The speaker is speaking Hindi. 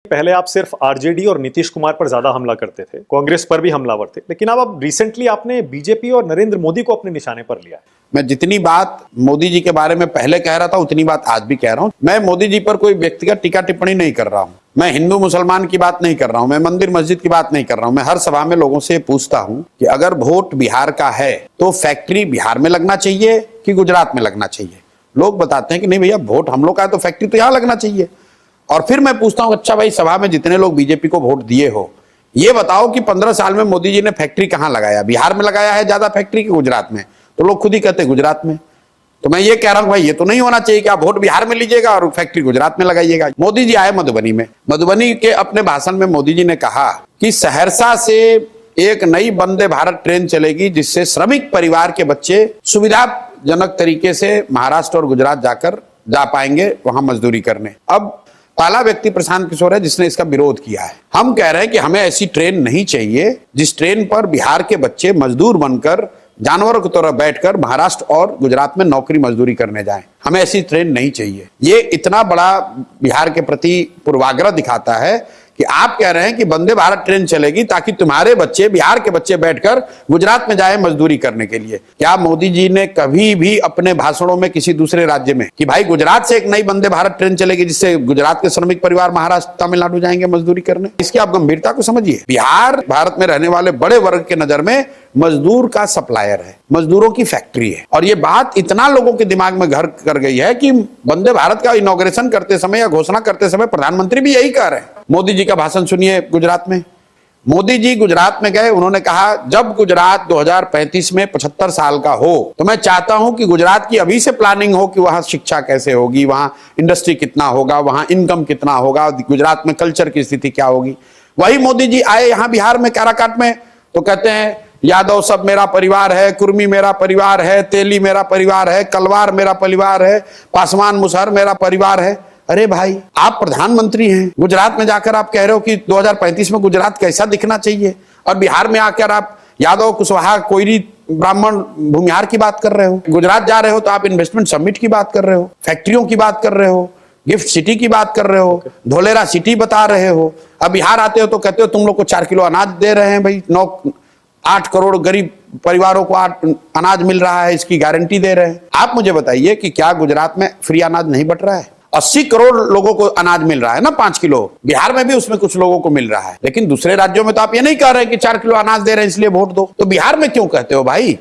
पहले आप सिर्फ आरजेडी और नीतीश कुमार पर ज्यादा हमला करते थे, कांग्रेस पर भी हमलावर थे, लेकिन अब रिसेंटली आपने बीजेपी और नरेंद्र मोदी को अपने निशाने पर लिया है। मैं जितनी बात मोदी जी के बारे में पहले कह रहा था उतनी बात आज भी कह रहा हूं। मैं मोदी जी पर कोई व्यक्तिगत टीका टिप्पणी नहीं कर रहा हूं। मैं हिंदू मुसलमान की बात नहीं कर रहा हूं। मैं मंदिर मस्जिद की बात नहीं कर रहा हूं। मैं हर सभा में लोगों से पूछता हूं कि अगर वोट बिहार का है तो फैक्ट्री बिहार में लगना चाहिए कि गुजरात में लगना चाहिए। लोग बताते हैं कि नहीं भैया, वोट हम लोग का है तो फैक्ट्री तो यहां लगना चाहिए। और फिर मैं पूछता हूं, अच्छा भाई, सभा में जितने लोग बीजेपी को वोट दिए हो, ये बताओ कि 15 साल में मोदी जी ने फैक्ट्री कहां लगाया? बिहार में लगाया है ज्यादा फैक्ट्री कि गुजरात में? तो लोग खुद ही कहते हैं गुजरात में। तो मैं ये कह रहा हूं भाई, ये तो नहीं होना चाहिए कि आप वोट बिहार में लीजिएगा और फैक्ट्री गुजरात में लगाइएगा। मोदी जी आए मधुबनी में, मधुबनी के अपने भाषण में मोदी जी ने कहा कि सहरसा से एक नई वंदे भारत ट्रेन चलेगी जिससे श्रमिक परिवार के बच्चे सुविधाजनक तरीके से महाराष्ट्र और गुजरात जा पाएंगे वहां मजदूरी करने। अब पहला व्यक्ति प्रशांत किशोर है जिसने इसका विरोध किया है। हम कह रहे हैं कि हमें ऐसी ट्रेन नहीं चाहिए जिस ट्रेन पर बिहार के बच्चे मजदूर बनकर, जानवरों की तरह बैठकर महाराष्ट्र और गुजरात में नौकरी मजदूरी करने जाएं। हमें ऐसी ट्रेन नहीं चाहिए। ये इतना बड़ा बिहार के प्रति पूर्वाग्रह दिखाता है कि आप कह रहे हैं कि वंदे भारत ट्रेन चलेगी ताकि तुम्हारे बच्चे, बिहार के बच्चे बैठकर गुजरात में जाए मजदूरी करने के लिए। क्या मोदी जी ने कभी भी अपने भाषणों में किसी दूसरे राज्य में कि भाई गुजरात से एक नई वंदे भारत ट्रेन चलेगी जिससे गुजरात के श्रमिक परिवार महाराष्ट्र, तमिलनाडु जाएंगे मजदूरी करने? इसकी आप गंभीरता को समझिए। बिहार भारत में रहने वाले बड़े वर्ग के नजर में मजदूर का सप्लायर है, मजदूरों की फैक्ट्री है। और ये बात इतना लोगों के दिमाग में घर कर गई है कि वंदे भारत का इनॉग्रेशन करते समय या घोषणा करते समय प्रधानमंत्री भी यही कह रहे हैं। मोदी जी का भाषण सुनिए गुजरात में। मोदी जी गुजरात में गए, उन्होंने कहा जब गुजरात 2035 में 75 साल का हो तो मैं चाहता हूं कि गुजरात की अभी से प्लानिंग हो कि वहां शिक्षा कैसे होगी, वहां इंडस्ट्री कितना होगा, वहां इनकम कितना होगा, गुजरात में कल्चर की स्थिति क्या होगी। वही मोदी जी आए यहां बिहार में काराकाट में तो कहते हैं यादव सब मेरा परिवार है, कुर्मी मेरा परिवार है, तेली मेरा परिवार है, कलवार मेरा परिवार है, पासवान मुसहर मेरा परिवार है। अरे भाई, आप प्रधानमंत्री हैं, गुजरात में जाकर आप कह रहे हो कि 2035 में गुजरात कैसा दिखना चाहिए, और बिहार में आकर आप यादव, कुशवाहा, कोयरी, ब्राह्मण, भूमिहार की बात कर रहे हो। गुजरात जा रहे हो तो आप इन्वेस्टमेंट समिट की बात कर रहे हो, फैक्ट्रियों की बात कर रहे हो, गिफ्ट सिटी की बात कर रहे हो, धोलेरा सिटी बता रहे हो। अब बिहार आते हो तो कहते हो तुम लोग को 4 किलो अनाज दे रहे हैं भाई, 8 करोड़ गरीब परिवारों को अनाज मिल रहा है, इसकी गारंटी दे रहे हैं। आप मुझे बताइए कि क्या गुजरात में फ्री अनाज नहीं बट रहा है? 80 करोड़ लोगों को अनाज मिल रहा है ना, 5 किलो। बिहार में भी उसमें कुछ लोगों को मिल रहा है, लेकिन दूसरे राज्यों में तो आप ये नहीं कह रहे कि 4 किलो अनाज दे रहे हैं इसलिए वोट दो। तो बिहार में क्यों कहते हो भाई?